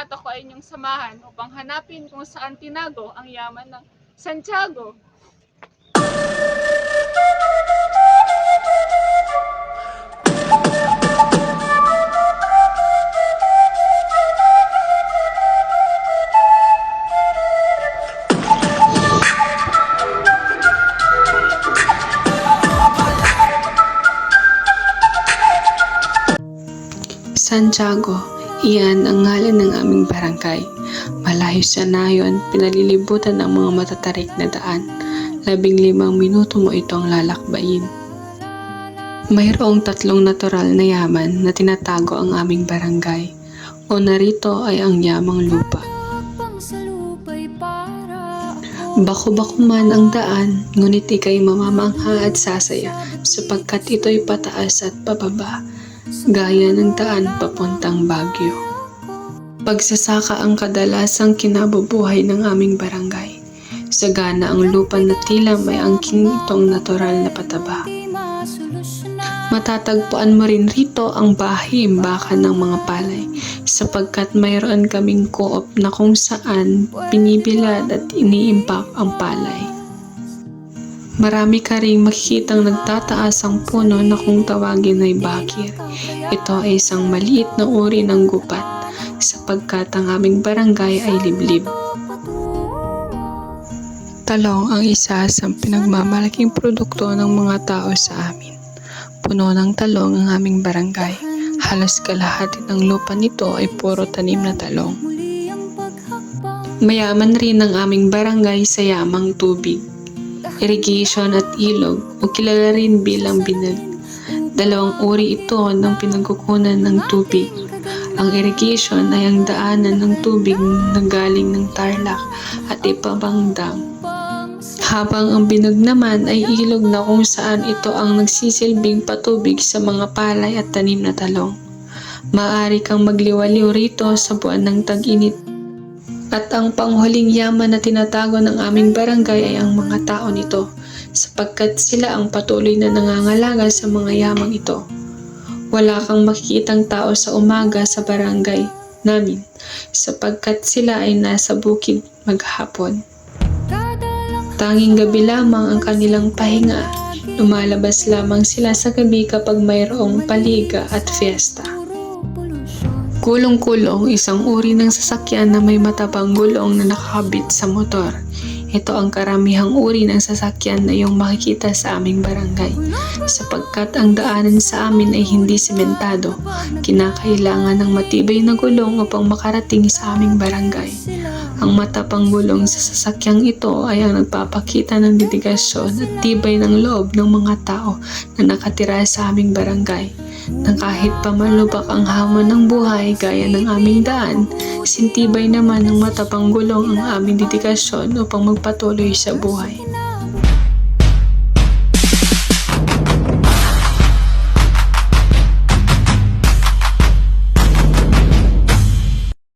at ako ay inyong samahan upang hanapin kung saan tinago ang yaman ng Santiago. Santiago, iyan ang ngalan ng aming barangay. Malayo sa nayon, pinalilibutan ng mga matatarik na daan. 15 minuto mo itong lalakbayin. Mayroong 3 natural na yaman na tinatago ang aming barangay. Una rito ay ang yamang lupa. Bako-bako man ang daan, ngunit ika'y mamamangha at sasaya sapagkat ito'y pataas at pababa, gaya ng daan papuntang Baguio. Pagsasaka ang kadalasang kinabubuhay ng aming barangay. Sagana ang lupa na tila may angking itong natural na pataba. Matatagpuan mo rin rito ang bahay-imbakan ng mga palay sapagkat mayroon kaming co-op na kung saan binibilad at iniimpak ang palay. Marami ka ring makikitang nagtataas ang puno na kung tawagin ay bakir. Ito ay isang maliit na uri ng gupat sapagkat ang aming barangay ay liblib. Talong ang isa sa pinagmamalaking produkto ng mga tao sa amin. Puno ng talong ang aming barangay. Halos kalahati ng lupa nito ay puro tanim na talong. Mayaman rin ang aming barangay sa yamang tubig, irrigation at ilog o kilala rin bilang binag. 2 uri ito ng pinagkukunan ng tubig. Ang irrigation ay ang daanan ng tubig na galing ng Tarlac at ibang dam. Habang ang binag naman ay ilog na kung saan ito ang nagsisilbing patubig sa mga palay at tanim na talong. Maaari kang magliwaliw rito sa buwan ng tag-init. At ang panghuling yaman na tinatago ng aming barangay ay ang mga tao nito, sapagkat sila ang patuloy na nangangalaga sa mga yamang ito. Wala kang makikitang tao sa umaga sa barangay namin, sapagkat sila ay nasa bukid maghapon. Tanging gabi lamang ang kanilang pahinga. Lumalabas lamang sila sa gabi kapag mayroong paliga at fiesta. Gulong-gulong, isang uri ng sasakyan na may matabang gulong na nakakabit sa motor. Ito ang karamihang uri ng sasakyan na iyong makikita sa aming barangay. Sapagkat ang daanan sa amin ay hindi sementado, kinakailangan ng matibay na gulong upang makarating sa aming barangay. Ang matabang gulong sa sasakyang ito ay ang nagpapakita ng dedigasyon at tibay ng loob ng mga tao na nakatira sa aming barangay. Na kahit pamalubak ang hamon ng buhay gaya ng aming daan, sintibay naman ng matabang gulong ang aming dedikasyon upang magpatuloy sa buhay.